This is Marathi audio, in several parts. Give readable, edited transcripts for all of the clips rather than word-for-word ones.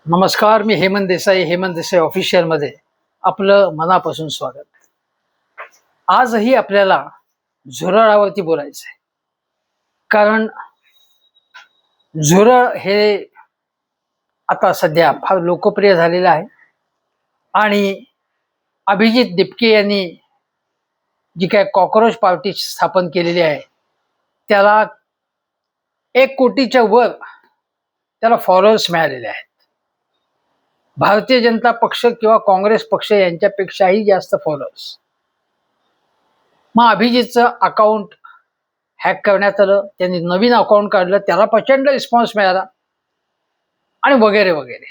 नमस्कार, मी हेमंत देसाई ऑफिशियल मध्ये आपलं मनापासून स्वागत. आजही आपल्याला झुरळावरती बोलायचं आहे, कारण झुरळ हे आता सध्या फार लोकप्रिय झालेलं आहे. आणि अभिजित दिपके यांनी जी काय कॉक्रोच पार्टी स्थापन केलेली आहे, त्याला 1 कोटीच्या वर त्याला फॉलोअर्स मिळालेले आहेत. भारतीय जनता पक्ष किंवा काँग्रेस पक्ष यांच्यापेक्षाही जास्त फॉलोअर्स. मग अभिजितचं अकाउंट हॅक करण्यात आलं, त्यांनी नवीन अकाउंट काढलं, त्याला प्रचंड रिस्पॉन्स मिळाला आणि वगैरे वगैरे.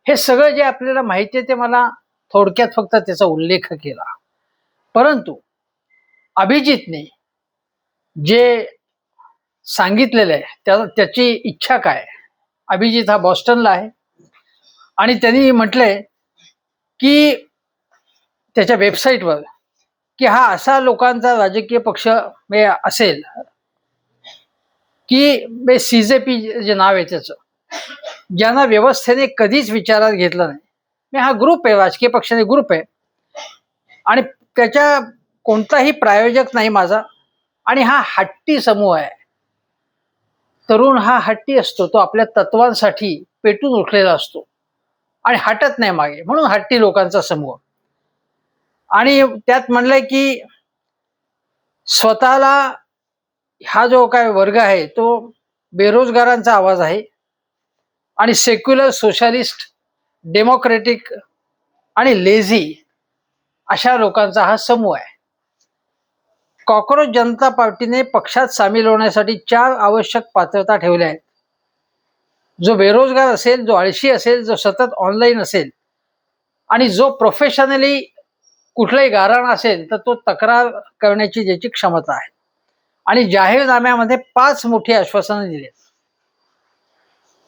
हे सगळं जे आपल्याला माहिती आहे ते मला थोडक्यात फक्त त्याचा उल्लेख केला. परंतु अभिजितने जे सांगितलेलं आहे त्याची इच्छा काय. अभिजित हा बॉस्टनला आहे आणि त्यांनी म्हटलंय की त्याच्या वेबसाईटवर की हा असा लोकांचा राजकीय पक्ष असेल की CJP जे नाव आहे त्याचं, ज्यांना व्यवस्थेने कधीच विचारात घेतलं नाही. हा ग्रुप आहे, राजकीय पक्षाने ग्रुप आहे आणि त्याच्या कोणताही प्रायोजक नाही माझा. आणि हा हट्टी समूह आहे. तरुण हा हट्टी असतो, तो आपल्या तत्वांसाठी पेटून उठलेला असतो आणि हटत नाही मागे, म्हणून हट्टी लोकांचा समूह. आणि त्यात म्हणलंय की स्वतःला हा जो काय वर्ग आहे तो बेरोजगारांचा आवाज आहे आणि सेक्युलर, सोशलिस्ट, डेमोक्रेटिक आणि लेझी अशा लोकांचा हा समूह आहे. कॉक्रोच जनता पार्टीने पक्षात सामील होण्यासाठी 4 आवश्यक पात्रता ठेवल्या आहेत. जो बेरोजगार असेल, जो आळशी असेल, जो सतत ऑनलाईन असेल आणि जो प्रोफेशनली कुठलाही गाराण असेल तर तो तक्रार करण्याची ज्याची क्षमता आहे. आणि जाहीरनाम्यामध्ये 5 मोठी आश्वासनं दिली.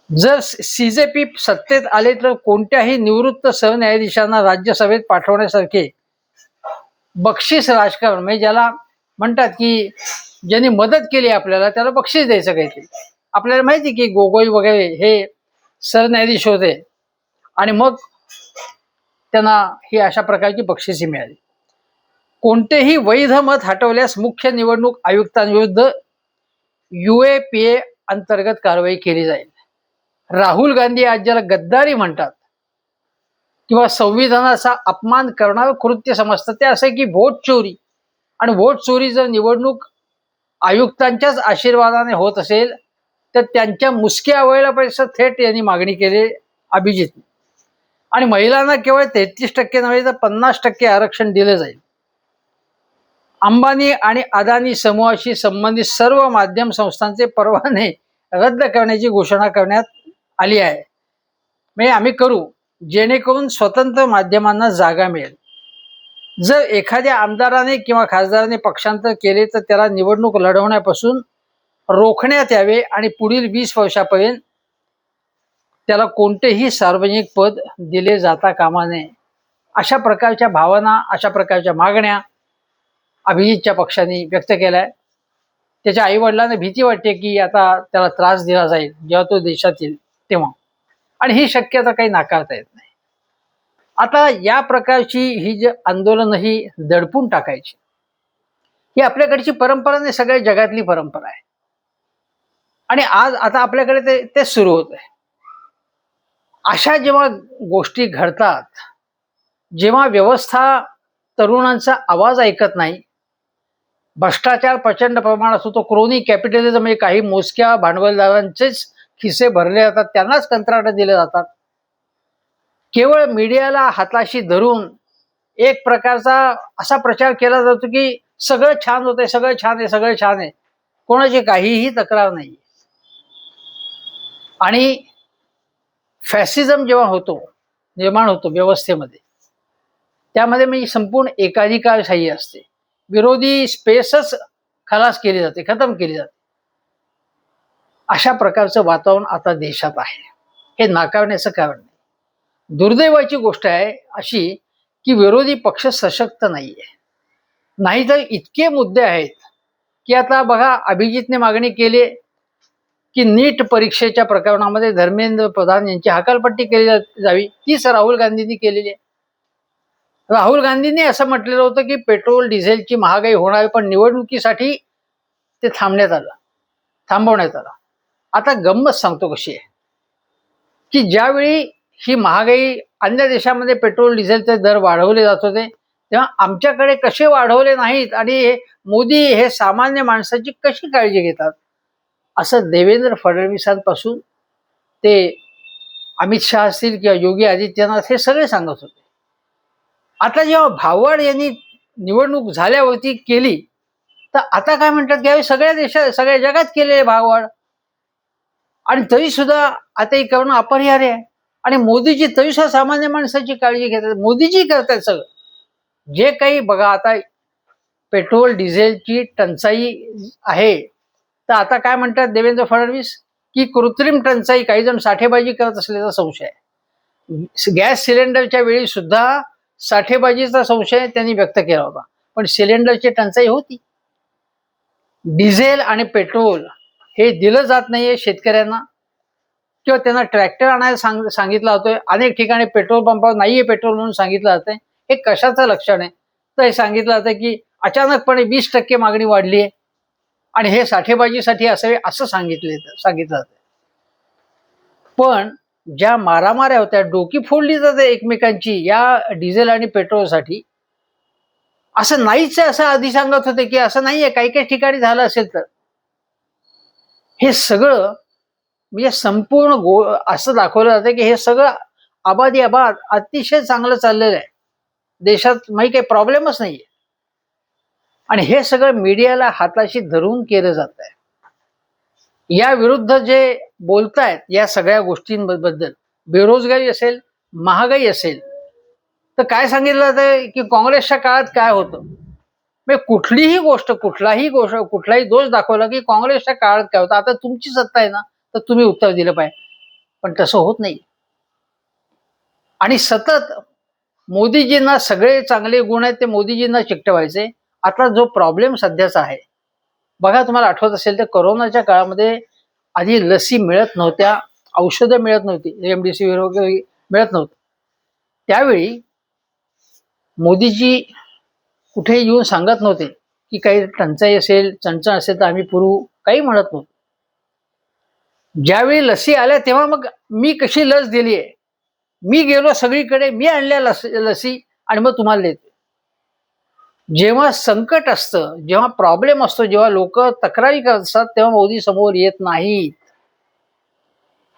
जर CJP सत्तेत आले तर कोणत्याही निवृत्त सरन्यायाधीशांना राज्यसभेत पाठवण्यासारखे बक्षीस राजकारण, म्हणजे ज्याला म्हणतात की ज्यांनी मदत केली आपल्याला त्याला बक्षीस द्यायचं काहीतरी. आपल्याला माहिती की गोगोई वगैरे हे सरन्यायाधीश होते आणि मग त्यांना ही अशा प्रकारची बक्षिसे मिळाली. कोणतेही वैध मत हटवल्यास मुख्य निवडणूक आयुक्तांविरुद्ध UAPA अंतर्गत कारवाई केली जाईल. राहुल गांधी आज ज्याला गद्दारी म्हणतात किंवा संविधानाचा अपमान करणारं कृत्य समजतात, ते असं की व्होट चोरी. आणि व्होट चोरी जर निवडणूक आयुक्तांच्याच आशीर्वादाने होत असेल तर त्यांच्या मुसक्या वळल्यापेक्षा थेट यांनी मागणी केली अभिजित. आणि महिलांना केवळ 33% नव्हे तर 50% आरक्षण दिले जाईल. अंबानी आणि अदानी समूहाशी संबंधित सर्व माध्यम संस्थांचे परवाने रद्द करण्याची घोषणा करण्यात आली आहे. म्हणजे आम्ही करू जेणेकरून स्वतंत्र माध्यमांना जागा मिळेल. जर एखाद्या आमदाराने किंवा खासदाराने पक्षांतर केले तर त्याला निवडणूक लढवण्यापासून रोखण्यात यावे आणि पुढील 20 वर्षापर्यंत त्याला कोणतेही सार्वजनिक पद दिले जाता कामा नये. अशा प्रकारच्या भावना, अशा प्रकारच्या मागण्या अभिजितच्या पक्षाने व्यक्त केलाय. त्याच्या आईवडिलांना भीती वाटते की आता त्याला त्रास दिला जाईल जेव्हा तो देशात येईल तेव्हा, आणि ही शक्यता काही नाकारता येत नाही. आता या प्रकारची ही जे आंदोलन ही दडपून टाकायची, ही आपल्याकडची परंपरा नाही, सगळ्या जगातली परंपरा आहे. आणि आज आता आपल्याकडे ते सुरू होत आहे. अशा जेव्हा गोष्टी घडतात, जेव्हा व्यवस्था तरुणांचा आवाज ऐकत नाही, भ्रष्टाचार प्रचंड प्रमाणात होतो, क्रोनी कॅपिटलिझम, म्हणजे काही मोजक्या भांडवलदारांचेच खिसे भरले जातात, त्यांनाच कंत्राट दिले जातात. केवळ मीडियाला हाताशी धरून एक प्रकारचा असा प्रचार केला जातो की सगळं छान होतंय, सगळं छान आहे, सगळं छान आहे, कोणाची काहीही तक्रार नाही. आणि फॅसिझम जेव्हा निर्माण होतो व्यवस्थेमध्ये, त्यामध्ये म्हणजे संपूर्ण एकाधिकारशाही असते. विरोधी स्पेसच खलास केली जाते, खतम केली जाते. अशा प्रकारचं वातावरण आता देशात आहे. हे नाकारण्याचं कारण नाही. दुर्दैवाची गोष्ट आहे अशी की विरोधी पक्ष सशक्त नाहीये. नाहीतर इतके मुद्दे आहेत की आता बघा, अभिजितने मागणी केली की नीट परीक्षेच्या प्रकरणामध्ये धर्मेंद्र प्रधान यांची हकालपट्टी केली जावी, तीच राहुल गांधींनी केलेली आहे. राहुल गांधींनी असं म्हटलेलं होतं की पेट्रोल डिझेलची महागाई होणार, पण निवडणुकीसाठी ते थांबवण्यात आलं. आता गंमत सांगतो कशी आहे की ज्यावेळी ही महागाई अन्य देशामध्ये पेट्रोल डिझेलचे दर वाढवले जात होते, तेव्हा आमच्याकडे कसे वाढवले नाहीत आणि मोदी हे सामान्य माणसाची कशी काळजी घेतात, असं देवेंद्र फडणवीसांपासून ते अमित शहा असतील किंवा योगी आदित्यनाथ हे सगळे सांगत होते. आता जेव्हा भाववाड यांनी निवडणूक झाल्यावरती केली, तर आता काय म्हणतात की सगळ्या देशात सगळ्या जगात केलेले भाववाढ, आणि तरी सुद्धा आता हे करणं अपरिहार्य आहे. आणि मोदीजी तरी सुद्धा सामान्य माणसाची काळजी घेतात. मोदीजी करतात सगळं जे काही. बघा आता पेट्रोल डिझेलची टंचाई आहे, तर आता काय म्हणतात देवेंद्र फडणवीस की कृत्रिम टंचाई, काही जण साठेबाजी करत असल्याचा संशय आहे. गॅस सिलेंडरच्या वेळी सुद्धा साठेबाजीचा संशय त्यांनी व्यक्त केला होता, पण सिलेंडरची टंचाई होती. डिझेल आणि पेट्रोल हे दिलं जात नाहीये शेतकऱ्यांना, किंवा त्यांना ट्रॅक्टर आणायला सांगितलं होतोय. अनेक ठिकाणी पेट्रोल पंपावर नाहीये पेट्रोल म्हणून सांगितलं जातंय. हे कशाचं लक्षण आहे? तर हे सांगितलं जातं की अचानकपणे 20% मागणी वाढली आहे आणि हे साठेबाजीसाठी असावे असं सांगितलं जातं. पण ज्या मारामाऱ्या होत्या, डोकी फोडली जाते एकमेकांची या डिझेल आणि पेट्रोलसाठी, असं नाहीच असं आधी सांगत होते की असं नाहीये, काही काही ठिकाणी झालं असेल तर. हे सगळं म्हणजे संपूर्ण असं दाखवलं जातं की हे सगळं आबाद अतिशय चांगलं चाललेलं आहे देशात, काही प्रॉब्लेमच नाहीये. आणि हे सगळं मीडियाला हाताशी धरून केलं जात आहे. या विरुद्ध जे बोलतायत या सगळ्या गोष्टींबद्दल, बेरोजगारी असेल, महागाई असेल, तर काय सांगितलं जातं की काँग्रेसच्या काळात काय होतं. म्हणजे कुठलाही दोष दाखवला की काँग्रेसच्या काळात काय होतं, आता तुमची सत्ता आहे ना, तर तुम्ही उत्तर दिलं पाहिजे. पण तसं होत नाही. आणि सतत मोदीजींना सगळे चांगले गुण आहेत ते मोदीजींना चिकटवायचे. आता जो प्रॉब्लेम सध्याचा आहे, बघा तुम्हाला आठवत असेल तर कोरोनाच्या काळामध्ये आधी लसी मिळत नव्हत्या, औषधं मिळत नव्हती, रेमडेसिवीर वगैरे मिळत नव्हतं. त्यावेळी मोदीजी कुठे येऊन सांगत नव्हते की काही टंचाई असेल, चणचण असेल तर आम्ही पुरवू, काही म्हणत नव्हतं. ज्यावेळी लसी आल्या तेव्हा मग मी कशी लस दिली आहे, मी गेलो सगळीकडे, मी आणल्या लसी आणि मग तुम्हाला देते. जेव्हा संकट असतं, जेव्हा प्रॉब्लेम असतो, जेव्हा लोक तक्रारी करत असतात, तेव्हा मोदी समोर येत नाहीत.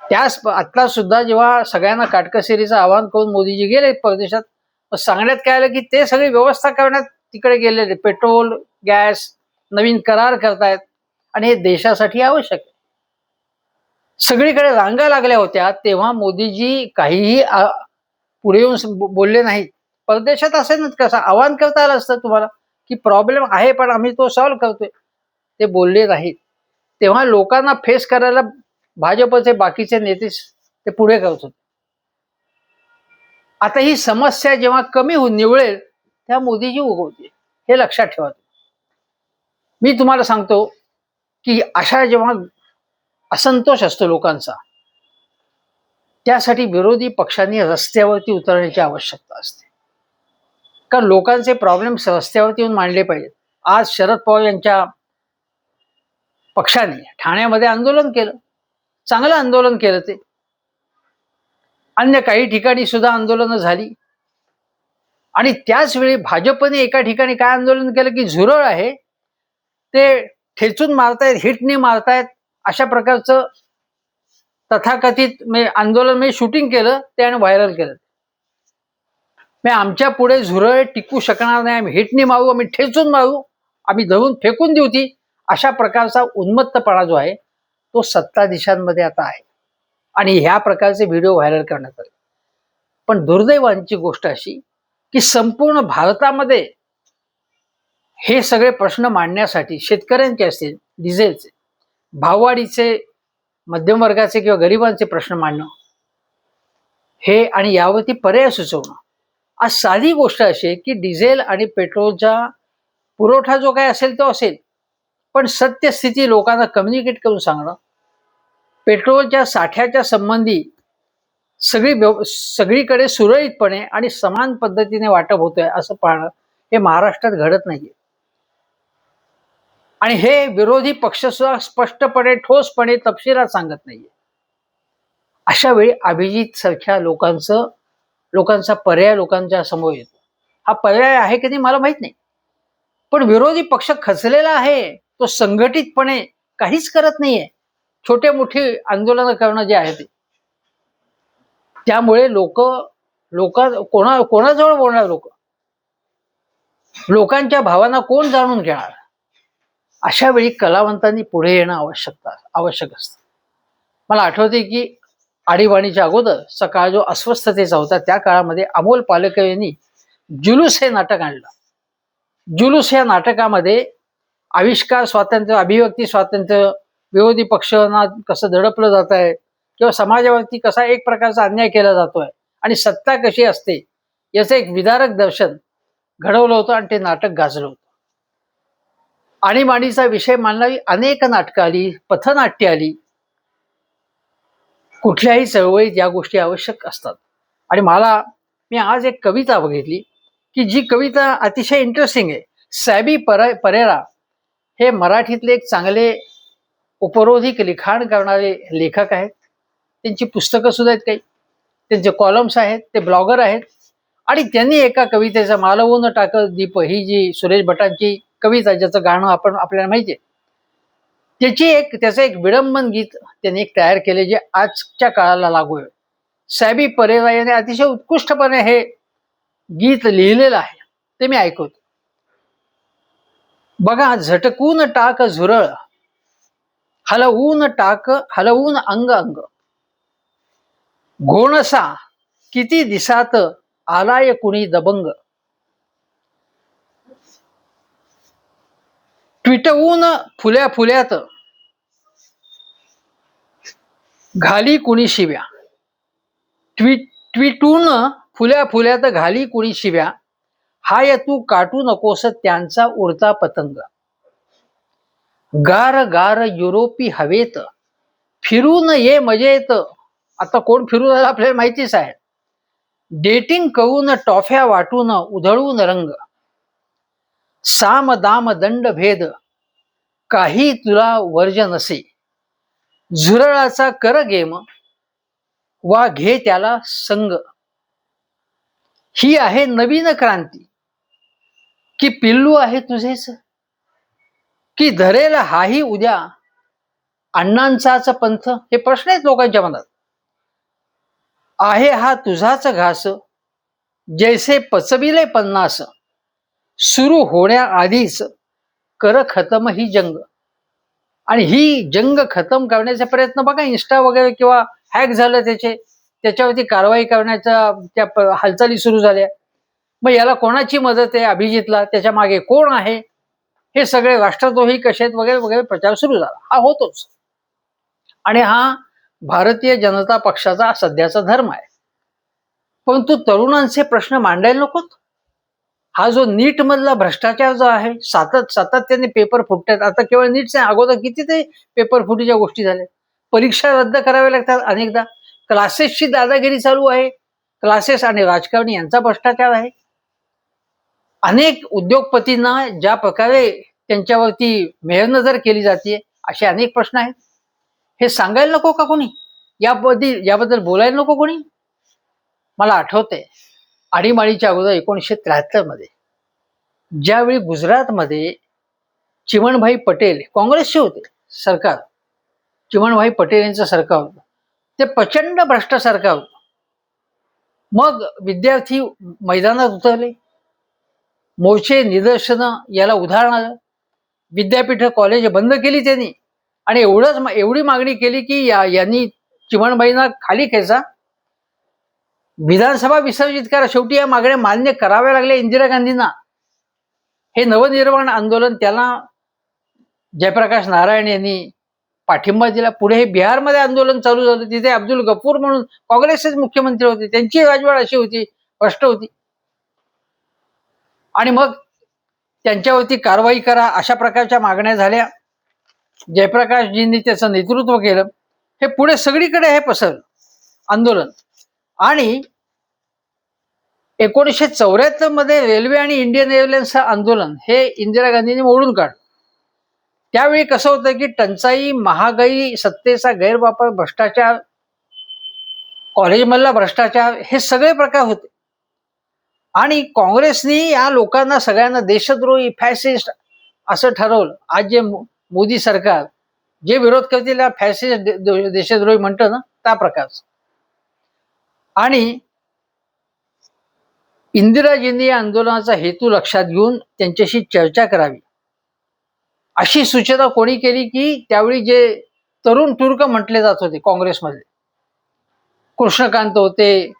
त्याच आता सुद्धा जेव्हा सगळ्यांना काटकसरीचं आवाहन करून मोदीजी गेले परदेशात, सांगण्यात काय आलं की ते सगळी व्यवस्था करण्यात तिकडे गेलेले, पेट्रोल गॅस नवीन करार करतायत आणि हे देशासाठी आवश्यक आहे. सगळीकडे रांगा लागल्या होत्या, तेव्हा मोदीजी काहीही पुढे येऊन बोलले नाहीत. परदेशात असेल ना, कसं आवाहन करता आलं असतं तुम्हाला की प्रॉब्लेम आहे पण आम्ही तो सॉल्व्ह करतोय, ते बोलले नाहीत. तेव्हा लोकांना फेस करायला भाजपचे बाकीचे नेते ते पुढे करत होते. आता ही समस्या जेव्हा कमी होऊन निवळेल तेव्हा मोदीजी उगवते, हे लक्षात ठेवा. मी तुम्हाला सांगतो की अशा जेव्हा असंतोष असतो लोकांचा, त्यासाठी विरोधी पक्षांनी रस्त्यावरती उतरण्याची आवश्यकता असते. कारण लोकांचे प्रॉब्लेम्स रस्त्यावरती येऊन मांडले पाहिजेत. आज शरद पवार यांच्या पक्षाने ठाण्यामध्ये आंदोलन केलं, चांगलं आंदोलन केलं. ते अन्य काही ठिकाणी सुद्धा आंदोलनं झाली. आणि त्याच वेळी भाजपने एका ठिकाणी काय आंदोलन केलं की झुरळ आहे ते ठेचून मारतायत, हिटने मारतायत, अशा प्रकारचं तथाकथित आंदोलन म्हणजे शूटिंग केलं ते आणि व्हायरल केलं. आमच्या पुढे झुरळ टिकू शकणार नाही, आम्ही हिटने मारू, आम्ही ठेचून मारू, आम्ही धरून फेकून देऊ ती, अशा प्रकारचा उन्मत्तपणा जो आहे तो सत्ताधीशांमध्ये आता आहे. आणि ह्या प्रकारचे व्हिडिओ व्हायरल करण्यात आले. पण दुर्दैवाची गोष्ट अशी की संपूर्ण भारतामध्ये हे सगळे प्रश्न मांडण्यासाठी शेतकऱ्यांचे असतील, डिझेलचे, भाववाढीचे, मध्यम वर्गाचे किंवा गरिबांचे प्रश्न मांडणं हे आणि यावरती पर्याय सुचवणं, आज साधी गोष्ट अशी आहे की डिझेल आणि पेट्रोलचा पुरवठा जो काय असेल तो असेल, पण सत्यस्थिती लोकांना कम्युनिकेट करून सांगणं पेट्रोलच्या साठ्याच्या संबंधी सगळीकडे सुरळीतपणे आणि समान पद्धतीने वाटप होतंय असं पाहणं हे महाराष्ट्रात घडत नाहीये. आणि हे विरोधी पक्ष सुद्धा स्पष्टपणे ठोसपणे तपशिलात सांगत नाहीये. अशा वेळी अभिजित सारख्या लोकांचा पर्याय लोकांच्या समोर येतो. हा पर्याय आहे की नाही मला माहित नाही, पण विरोधी पक्ष खचलेला आहे. तो संघटितपणे काहीच करत नाहीये. छोटे मोठी आंदोलनं करणं जे आहे ते, त्यामुळे कोणाजवळ बोलणार? लोकांच्या भावना कोण जाणून घेणार? अशा वेळी कलावंतांनी पुढे येणं आवश्यक असतं. मला आठवते की आणीबाणीच्या अगोदरचा काळ जो अस्वस्थतेचा होता, त्या काळामध्ये अमोल पालेकर यांनी जुलूस हे नाटक आणलं. जुलूस या नाटकामध्ये आविष्कार स्वातंत्र्य, अभिव्यक्ती स्वातंत्र्य, विरोधी पक्षांना कसं दडपलं जात आहे किंवा समाजावरती कसा एक प्रकारचा अन्याय केला जातोय आणि सत्ता कशी असते याचं एक विदारक दर्शन घडवलं होतं आणि ते नाटक गाजलं होतं. आणीबाणीचा विषय मांडणारी अनेक नाटकं आली, पथनाट्य आली. कुठल्याही चळवळीत या गोष्टी आवश्यक असतात. आणि मी आज एक कविता बघितली की जी कविता अतिशय इंटरेस्टिंग आहे. सॅबी परेरा हे मराठीतले एक चांगले उपरोधिक लिखाण करणारे लेखक आहेत. त्यांची पुस्तकं सुद्धा आहेत, काही त्यांचे कॉलम्स आहेत, ते ब्लॉगर आहेत. आणि त्यांनी एका कवितेचा मालवून टाक दीप ही जी सुरेश भटांची कविता, ज्याचं गाणं आपल्याला माहिती आहे, त्याचं एक विडंबन गीत त्यांनी एक तयार केले जे आजच्या काळाला लागू आहे. सॅबी परेरा याने अतिशय उत्कृष्टपणे हे गीत लिहिलेलं आहे, ते मी ऐकवतो. बघा, झटकून टाक झुरळ, हलवून अंग अंग, घोणसा किती दिसात आलाय कुणी दबंग, ट्विटवून फुल्या फुल्यात घाली कुणी शिव्या, ट्विटून फुल्या फुल्यात घाली कुणी शिव्या, हाय तू काटू नकोस त्यांचा उडता पतंग, गार गार युरोपी हवेत फिरून ये मजेत. आता कोण फिरून आला आपल्याला माहितीच आहे. डेटिंग करून टॉफ्या वाटून उधळून रंग, साम दाम दंड भेद काही तुला वर्ज नसे, झुरळाचा कर गेम वा घे त्याला संग, ही आहे नवीन क्रांती की पिल्लू आहे तुझेच, की धरेल हाही उद्या अण्णांचाच पंथ. हे प्रश्न आहेत लोकांच्या मनात. आहे हा तुझाच घास जैसे पचविले 50, सुरू होण्याआधीच कर खतम ही जंग. आणि ही जंग खतम करण्याचा प्रयत्न बघा, इन्स्टा वगैरे किंवा हॅक झालं त्याच्यावरती कारवाई करण्याच्या त्या हालचाली सुरू झाल्या. मग याला कोणाची मदत आहे? अभिजितला. त्याच्या मागे कोण आहे? हे सगळे राष्ट्रद्रोही कसे आहेत वगैरे वगैरे प्रचार सुरू झाला. हा होतोच, आणि हा भारतीय जनता पक्षाचा सध्याचा धर्म आहे. परंतु तरुणांचे प्रश्न मांडायला नकोत. हा जो नीट मधला भ्रष्टाचार जो आहे, सातत्याने पेपर फुटतात. आता केवळ नीटचे, अगोदर किती ते पेपर फुटीच्या गोष्टी झाल्या. परीक्षा रद्द कराव्या लागतात अनेकदा. क्लासेसची दादागिरी चालू आहे. क्लासेस आणि राजकारणी यांचा भ्रष्टाचार आहे. अनेक उद्योगपतींना ज्या प्रकारे त्यांच्यावरती मेहरनजर केली जाते, असे अनेक प्रश्न आहेत. हे सांगायला नको का कोणी? याबद्दल बोलायला नको कोणी? मला आठवतंय आणीबाणीच्या अगोदर 1973 मध्ये ज्यावेळी गुजरातमध्ये चिमणभाई पटेल काँग्रेसचे होते सरकार, चिमणभाई पटेल यांचं सरकार होतं, ते प्रचंड भ्रष्ट सरकार होतं. मग विद्यार्थी मैदानात उतरले, मोर्चे, निदर्शनं याला उदाहरण आलं. विद्यापीठ कॉलेज बंद केली त्यांनी, आणि एवढी मागणी केली की यांनी चिमणबाईंना खाली खेचा, विधानसभा विसर्जित करा. शेवटी या मागण्या मान्य कराव्या लागल्या इंदिरा गांधींना. हे नवनिर्माण आंदोलन, त्याला जयप्रकाश नारायण यांनी पाठिंबा दिला. पुढे हे बिहारमध्ये आंदोलन चालू झालं. तिथे अब्दुल गफूर म्हणून काँग्रेसचेच मुख्यमंत्री होते, त्यांची राजवट अशी होती, स्पष्ट होती. आणि मग त्यांच्यावरती कारवाई करा अशा प्रकारच्या मागण्या झाल्या. जयप्रकाशजींनी त्याचं नेतृत्व केलं. हे पुढे सगळीकडे हे पसरलं आंदोलन. आणि 1974 मध्ये रेल्वे आणि इंडियन एअरलाइन्सचं आंदोलन हे इंदिरा गांधींनी मोडून काढलं. त्यावेळी कसं होतं की टंचाई, महागाई, सत्तेचा गैरवापर, भ्रष्टाचार, कॉलेजमधला भ्रष्टाचार, हे सगळे प्रकार होते. आणि काँग्रेसनी या लोकांना सगळ्यांना देशद्रोही, फॅसिस्ट असं ठरवलं. आज जे मोदी सरकार जे विरोध करतील त्या फॅसिस्ट, देशद्रोही म्हणतं ना, त्या प्रकारचं. आणि इंदिराजींनी या आंदोलनाचा हेतू लक्षात घेऊन त्यांच्याशी चर्चा करावी अशी सूचना कोणी केली की त्यावेळी जे तरुण तुर्क म्हटले जात होते काँग्रेसमध्ये, कृष्णकांत होते,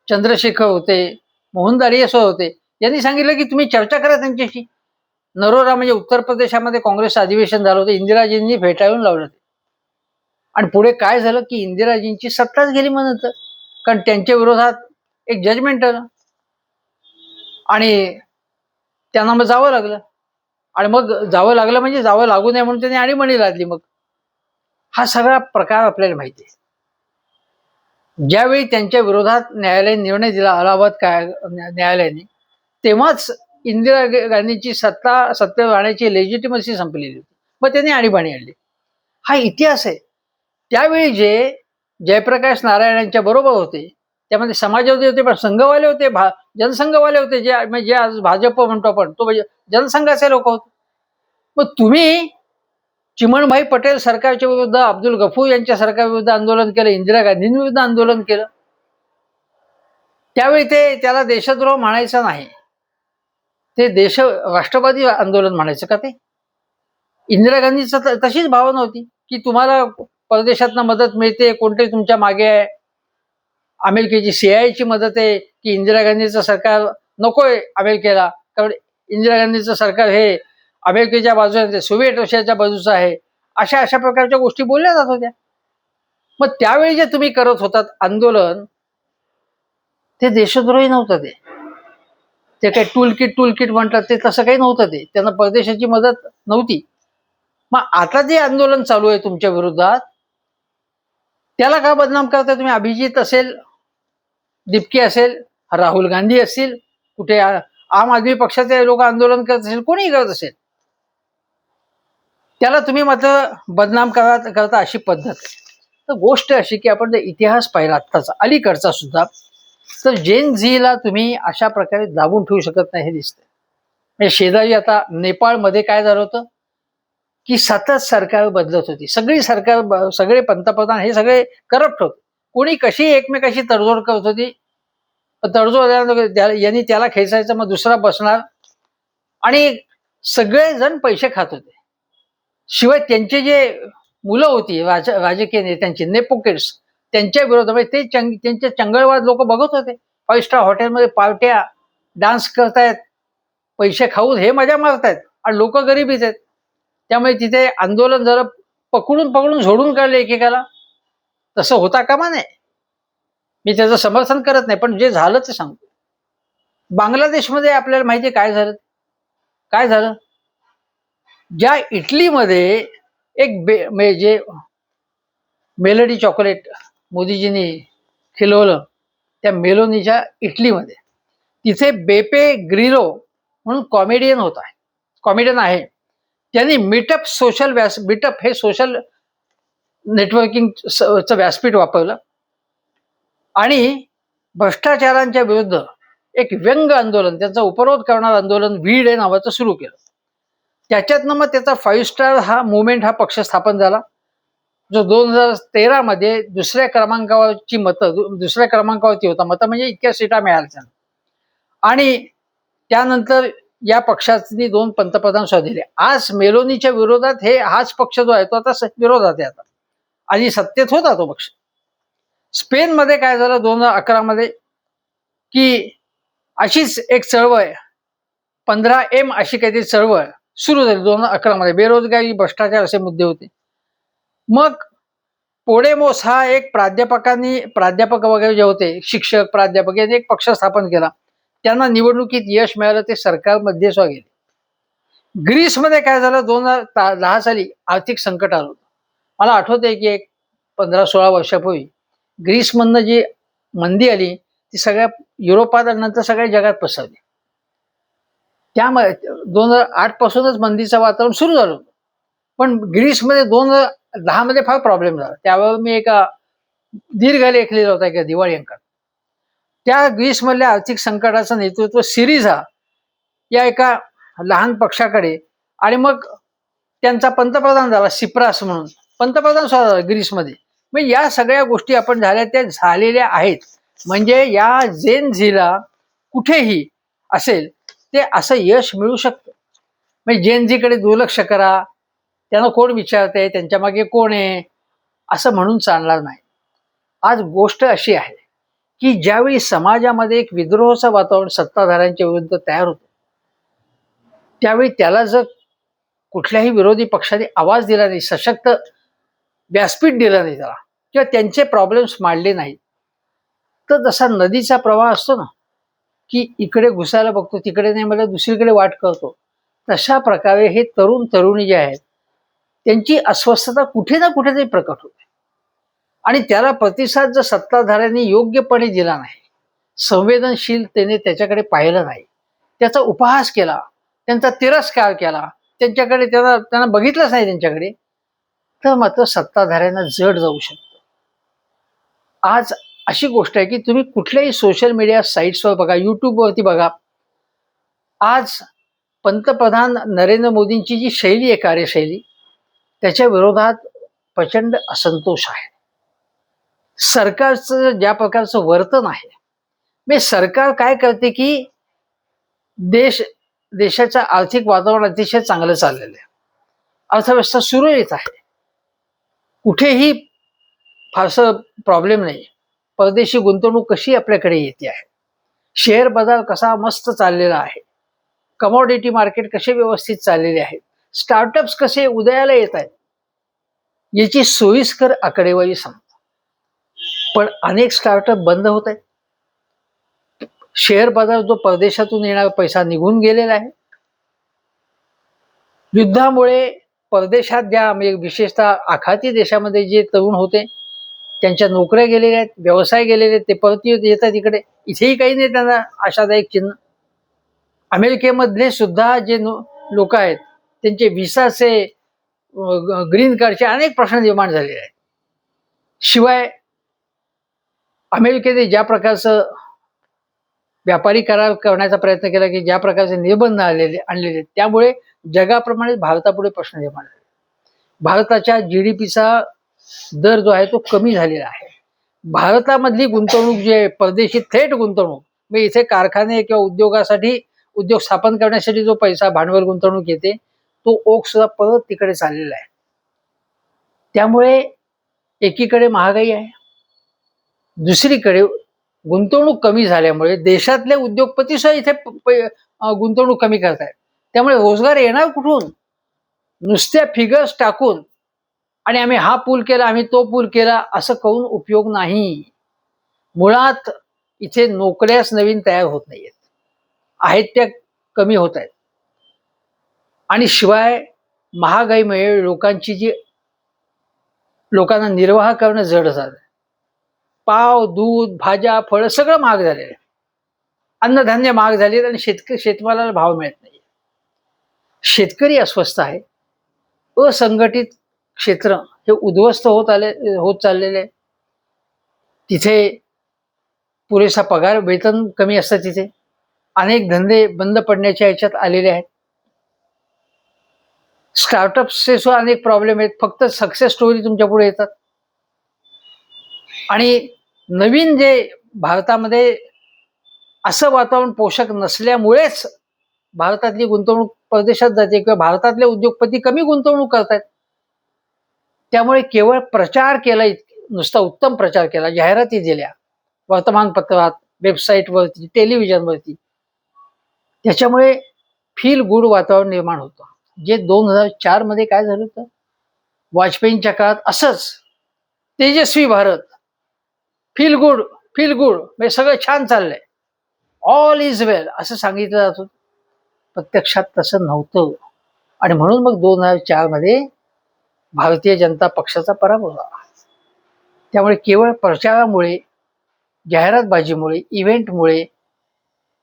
चंद्रशेखर होते, मोहनदास येसो होते, यांनी सांगितलं की तुम्ही चर्चा करा त्यांच्याशी. नरोरा म्हणजे उत्तर प्रदेशामध्ये काँग्रेस अधिवेशन झालं होतं, इंदिराजींनी फेटाळून लावलं ते. आणि पुढे काय झालं की इंदिराजींची सत्ताच गेली म्हणत, कारण त्यांच्या विरोधात एक जजमेंट आलं आणि त्यांना मग जावं लागलं. आणि मग जावं लागलं म्हणजे जावं लागू नये म्हणून त्यांनी आणीबाणी लादली. मग हा सगळा प्रकार आपल्याला माहिती आहे. ज्यावेळी त्यांच्या विरोधात न्यायालयाने निर्णय दिला, अलाहाबाद न्यायालयाने, तेव्हाच इंदिरा गांधींची सत्तेवर राहण्याची लेजिटिमसी संपलेली होती. मग त्यांनी आणीबाणी आणली. हा इतिहास आहे. त्यावेळी जे जयप्रकाश नारायण यांच्या बरोबर होते, त्यामध्ये समाजवादी होते, पण संघवाले होते, जनसंघवाले होते, जे म्हणजे आज भाजप म्हणतो आपण, तो जनसंघाचे लोक होते. मग तुम्ही चिमणभाई पटेल सरकारच्या विरुद्ध, अब्दुल गफूर यांच्या सरकारविरुद्ध आंदोलन केलं, इंदिरा गांधींविरुद्ध आंदोलन केलं. त्यावेळी त्याला देशद्रोह म्हणायचं नाही, ते राष्ट्रवादी आंदोलन म्हणायचं का ते? इंदिरा गांधीचं तशीच भावना होती की तुम्हाला परदेशातनं मदत मिळते, कोणतरी तुमच्या मागे आहे. अमेरिकेची CIA ची मदत आहे की इंदिरा गांधीचं सरकार नकोय अमेरिकेला, कारण इंदिरा गांधीचं सरकार हे अमेरिकेच्या बाजूने, सोव्हिएट रशियाच्या बाजूचं आहे. अशा प्रकारच्या गोष्टी बोलल्या जात होत्या. मग त्यावेळी जे तुम्ही करत होतात आंदोलन, ते देशद्रोही नव्हतं. ते काही टूलकिट म्हणतात, ते तसं काही नव्हतं. त्यांना परदेशाची मदत नव्हती. मग आता जे आंदोलन चालू आहे तुमच्या विरोधात, त्याला का बदनाम करता तुम्ही? अभिजित असेल, दिपकी असेल, राहुल गांधी असतील, कुठे आम आदमी पक्षाचे लोक आंदोलन करत असेल, कोणीही करत असेल, त्याला तुम्ही मात्र बदनाम करता अशी पद्धत. तर गोष्ट अशी की आपण जर इतिहास पाहिला आत्ताचा, अलीकडचा सुद्धा, तर जेन झीला तुम्ही अशा प्रकारे दाबून ठेवू शकत नाही हे दिसतंय. म्हणजे शेजारी आता नेपाळमध्ये काय झालं होतं की सतत सरकार बदलत होती. सगळे पंतप्रधान हे सगळे करप्ट होते. कोणी कशी एकमेकाशी तडजोड करत होती. तडजोड यांनी त्याला खेचायचं, मग दुसरा बसणार, आणि सगळेजण पैसे खात होते. शिवाय त्यांचे जे मुलं होती राजकीय नेत्यांची, नेपोकिड्स, त्यांच्या विरोधामध्ये त्यांचे चंगळवाद लोक बघत होते. 5 स्टार हॉटेलमध्ये पार्ट्या, डान्स करतायत, पैसे खाऊन हे मजा मारतायत, आणि लोक गरीबीच आहेत. त्यामुळे तिथे आंदोलन जरा पकडून झोडून काढले एकेकाला. तसं होता कामा नये. मी त्याचं समर्थन करत नाही, पण जे झालं ते सांगतो. बांगलादेशमध्ये आपल्याला माहिती काय झालं. ज्या इटलीमध्ये एक जे मेलडी चॉकलेट मोदीजींनी खिलवलं, त्या मेलोनीच्या इटलीमध्ये, तिथे बेपे ग्रिलो म्हणून कॉमेडियन आहे. त्यांनी मीटअप हे सोशल नेटवर्किंगचं व्यासपीठ वापरलं आणि भ्रष्टाचारांच्या विरुद्ध एक व्यंग आंदोलन, त्याचा उपरोध करणारं आंदोलन वी डे नावाचं सुरू केलं. त्याच्यातनं मग त्याचा 5 स्टार हा मुवमेंट हा पक्ष स्थापन झाला, जो 2013 मध्ये दुसऱ्या क्रमांकावरती होता. मतं म्हणजे इतक्या सीटा मिळाल्या. आणि त्यानंतर या पक्षाने 2 पंतप्रधान सुद्धा दिले. आज मेलोनीच्या विरोधात हाच पक्ष जो आहे तो आता विरोधात आहे. आता आधी सत्तेत होता तो पक्ष. स्पेनमध्ये काय झालं 2011 मध्ये की अशीच एक चळवळ, 15M अशी काहीतरी चळवळ सुरू झाली 2011 मध्ये. बेरोजगारी, भ्रष्टाचार असे मुद्दे होते. मग पोडेमोस हा एक प्राध्यापक वगैरे जे होते, शिक्षक, प्राध्यापक, यांनी एक पक्ष स्थापन केला. त्यांना निवडणुकीत यश मिळालं, ते सरकारमध्ये सुद्धा गेले. ग्रीसमध्ये काय झालं 2010 साली आर्थिक संकट आलं होतं. मला आठवतंय की एक 15-16 वर्षापूर्वी ग्रीसमधनं जी मंदी आली ती सगळ्या युरोपात आणि नंतर सगळ्या जगात पसरली. त्यामुळे 2008 पासूनच मंदीचं वातावरण सुरू झालं होतं. पण ग्रीसमध्ये 2010 मध्ये फार प्रॉब्लेम झाला. त्यावेळेला मी एका दीर्घ लेख लिहिला होता एका दिवाळी अंकात. त्या ग्रीसमधल्या आर्थिक संकटाचं नेतृत्व सिरिझा या एका लहान पक्षाकडे आणि मग त्यांचा पंतप्रधान झाला सिप्रास म्हणून पंतप्रधान सुद्धा झाला ग्रीसमध्ये. मग या सगळ्या गोष्टी आपण झाल्या त्या झालेल्या आहेत. म्हणजे या जेन झीला कुठेही असेल ते असं यश मिळू शकतं. म्हणजे जेन झीकडे दुर्लक्ष करा, त्यांना कोण विचारते, त्यांच्या मागे कोण आहे, असं म्हणून चालणार नाही. आज गोष्ट अशी आहे की ज्यावेळी समाजामध्ये एक विद्रोहाचं वातावरण सत्ताधाऱ्यांच्या विरुद्ध तयार होतं, त्यावेळी त्याला जर कुठल्याही विरोधी पक्षाने आवाज दिला नाही, सशक्त व्यासपीठ दिलं नाही त्याला, किंवा त्यांचे प्रॉब्लेम्स मांडले नाहीत, तर जसा नदीचा प्रवाह असतो ना की इकडे घुसायला बघतो, तिकडे नाही, मला दुसरीकडे वाट करतो, तशा प्रकारे हे तरुण तरुणी जे आहेत त्यांची अस्वस्थता कुठे ना कुठेतरी प्रकट होते. आणि त्याला प्रतिसाद जर सत्ताधाऱ्यांनी योग्यपणे दिला नाही, संवेदनशीलतेने त्याच्याकडे पाहिलं नाही, त्याचा उपहास केला, त्यांचा तिरस्कार केला, त्यांच्याकडे त्यांना बघितलंच नाही त्यांच्याकडे, तर मात्र सत्ताधाऱ्यांना जड जाऊ शकतं. आज अशी गोष्ट आहे की तुम्ही कुठल्याही सोशल मीडिया साईट्सवर बघा, यूट्यूबवरती बघा, आज पंतप्रधान नरेंद्र मोदींची जी शैली आहे, कार्यशैली, त्याच्या विरोधात प्रचंड असंतोष आहे. सरकारचं ज्या प्रकारचं वर्तन आहे, म्हणजे सरकार काय करते की देशाचं आर्थिक वातावरण अतिशय चांगलं चाललेलं आहे, अर्थव्यवस्था सुरळीत आहे, कुठेही फारसं प्रॉब्लेम नाही, परदेशी गुंतवणूक कशी आपल्याकडे येते आहे, शेअर बाजार कसा मस्त चाललेला आहे, कमॉडिटी मार्केट कसे व्यवस्थित चाललेले आहेत, स्टार्टअप्स कसे उदयाला येत आहेत, याची सोयीस्कर आकडेवारी सांगतात. पण अनेक स्टार्टअप बंद होत आहेत. शेअर बाजार जो परदेशातून येणारा पैसा निघून गेलेला आहे. युद्धामुळे परदेशात ज्या विशेषतः आखाती देशामध्ये जे तरुण होते त्यांच्या नोकऱ्या गेलेल्या आहेत, व्यवसाय गेलेले आहेत, ते परत येतात इकडे. इथेही काही नाही त्यांना आशादायक चिन्ह. अमेरिकेमधले सुद्धा जे लोक आहेत त्यांचे व्हिसाचे, ग्रीन कार्डचे अनेक प्रश्न निर्माण झालेले आहेत. शिवाय अमेरिकेने ज्या प्रकारचं व्यापारी करार करण्याचा प्रयत्न केला की ज्या प्रकारचे निर्बंध आणलेले, त्यामुळे जगाप्रमाणे भारतापुढे प्रश्न निर्माण झाले. भारताच्या जीडीपीचा दर जो आहे तो कमी झालेला आहे. भारतामधली गुंतवणूक जी आहे, परदेशी थेट गुंतवणूक, म्हणजे इथे कारखाने किंवा उद्योग स्थापन करण्यासाठी जो पैसा भांडवल गुंतवणूक येते तो ओघ सुद्धा परत तिकडे चाललेला आहे. त्यामुळे एकीकडे महागाई आहे, दुसरीकडे गुंतवणूक कमी झाल्यामुळे देशातले उद्योगपती सुद्धा इथे गुंतवणूक कमी करतायत. त्यामुळे रोजगार येणार कुठून? नुसत्या फिगर्स टाकून आणि आम्ही हा पूल केला, आम्ही तो पूल केला, असं करून उपयोग नाही. मुळात इथे नोकऱ्याच नवीन तयार होत नाहीयेत, आहेत त्या कमी होत आहेत. आणि शिवाय महागाईमुळे लोकांना निर्वाह करणं जड झालं. पाव, दूध, भाज्या, फळं सगळं महाग झालेलं आहे. अन्नधान्य महाग झाले आणि शेतमालाला भाव मिळत नाही. शेतकरी अस्वस्थ आहे. असंघटित क्षेत्र हे उद्ध्वस्त होत चाललेले आहे. तिथे पुरेसा पगार, वेतन कमी असतं. तिथे अनेक धंदे बंद पडण्याच्या ह्याच्यात आलेले आहेत. स्टार्टअप्सचे सुद्धा अनेक प्रॉब्लेम आहेत. फक्त सक्सेस स्टोरी तुमच्या पुढे येतात. आणि नवीन जे भारतामध्ये असं वातावरण पोषक नसल्यामुळेच भारतातली गुंतवणूक परदेशात जाते किंवा भारतातले उद्योगपती कमी गुंतवणूक करतात. त्यामुळे केवळ प्रचार केला, नुसता उत्तम प्रचार केला, जाहिराती दिल्या वर्तमानपत्रात, वेबसाईटवरती, टेलिव्हिजनवरती, त्याच्यामुळे फील गुड वातावरण निर्माण होतं. जे 2004 मध्ये काय झालं होतं, वाजपेयींच्या काळात असंच तेजस्वी भारत, फील गुड म्हणजे सगळं छान चाललंय, ऑल इज वेल असं सांगितलं जात होतं. प्रत्यक्षात तसं नव्हतं. आणि म्हणून मग 2004 मध्ये भारतीय जनता पक्षाचा पराभव झाला. त्यामुळे केवळ प्रचारामुळे, जाहिरातबाजीमुळे, इव्हेंटमुळे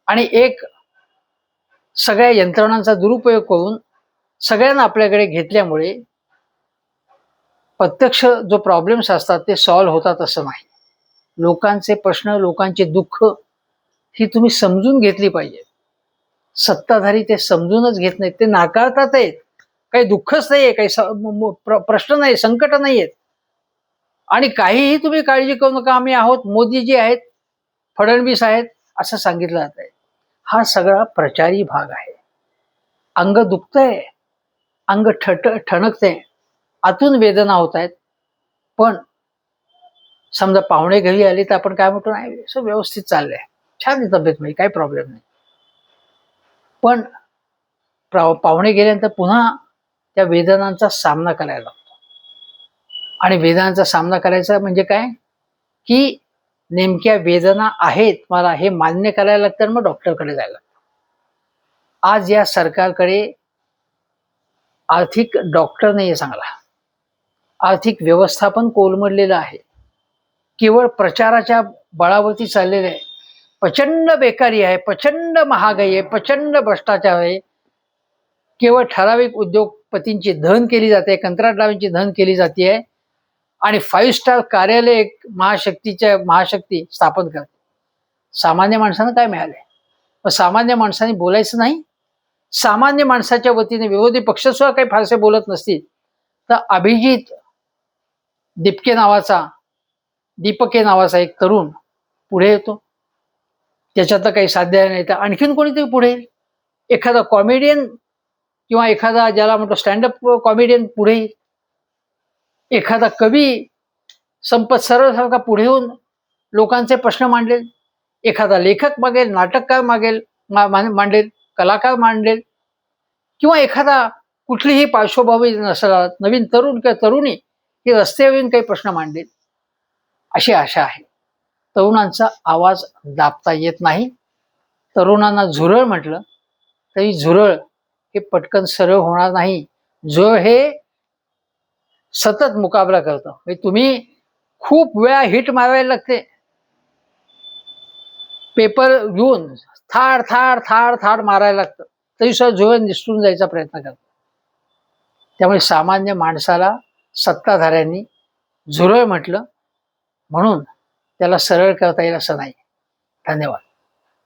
आणि एक सगळ्या यंत्रणांचा दुरुपयोग करून सगळ्यांना आपल्याकडे घेतल्यामुळे प्रत्यक्ष जो प्रॉब्लेम्स असतात ते सॉल्व्ह होतात असं नाही. लोकांचे प्रश्न, लोकांचे दुःख ही तुम्ही समजून घेतली पाहिजे. सत्ताधारी ते समजूनच घेत नाहीत, ते नाकारतात आहेत. काही दुःखच नाहीये, काही प्रश्न नाही, संकट नाही आहेत. आणि काहीही तुम्ही काळजी करू नका, आम्ही आहोत, मोदीजी आहेत, फडणवीस आहेत असं सांगितलं जात आहे. हा सगळा प्रचारी भाग आहे. अंग दुखतंय, अंग ठणकतंय, आतून वेदना होत आहेत. पण समजा पाहुणे घरी आले तर आपण काय म्हणतो, नाही असं व्यवस्थित चाललंय, छान आहे तब्येत, नाही काही प्रॉब्लेम नाही. पण पाहुणे गेल्यानंतर पुन्हा त्या वेदनांचा सामना करायला लागतो. आणि वेदनांचा सामना करायचा म्हणजे काय, की नेमक्या वेदना आहेत मला हे मान्य करायला लागतं आणि मग डॉक्टरकडे जायला लागतं. आज या सरकारकडे आर्थिक डॉक्टर नाही आहे चांगला, आर्थिक व्यवस्थापन कोलमडलेलं आहे, केवळ प्रचाराच्या बळावरती चाललेलं आहे. प्रचंड बेकारी आहे, प्रचंड महागाई आहे, प्रचंड भ्रष्टाचार आहे. केवळ ठराविक उद्योगपतींची धन केली जाते, कंत्राटदारांची धन केली जाते आहे आणि 5 स्टार कार्यालय एक महाशक्ती स्थापन करते. सामान्य माणसांना काय मिळालंय? मग सामान्य माणसांनी बोलायचं नाही? सामान्य माणसाच्या वतीने विरोधी पक्ष सुद्धा काही फारसे बोलत नसतील तर अभिजित दीपके नावाचा एक तरुण पुढे येतो. त्याच्यात काही साध्य नाही तर आणखीन कोणीतरी पुढे येईल. एखादा कॉमेडियन किंवा एखादा ज्याला म्हणतो स्टँडअप कॉमेडियन पुढे येईल. एखादा कवी संपत सरळसारखा पुढे येऊन लोकांचे प्रश्न मांडेल. एखादा लेखक मागेल, नाटककार मांडेल, कलाकार मांडेल, किंवा एखादा कुठलीही पार्श्वभूमी नसला नवीन तरुण किंवा तरुणी ही रस्त्यावर येऊन काही प्रश्न मांडेल, अशी आशा आहे. तरुणांचा आवाज दाबता येत नाही. तरुणांना झुरळ म्हटलं तरी झुरळ हे पटकन सरळ होणार नाही. झुरळ हे सतत मुकाबला करतं. म्हणजे तुम्ही खूप वेळा हिट मारायला लागते, पेपर घेऊन थाड थाड थाड थाड मारायला लागतं, तरी सुद्धा झुरळ निसटून जायचा प्रयत्न करतो. त्यामुळे सामान्य माणसाला सत्ताधाऱ्यांनी झुरळ म्हटलं म्हणून त्याला सरळ करता येईल असं नाही. धन्यवाद.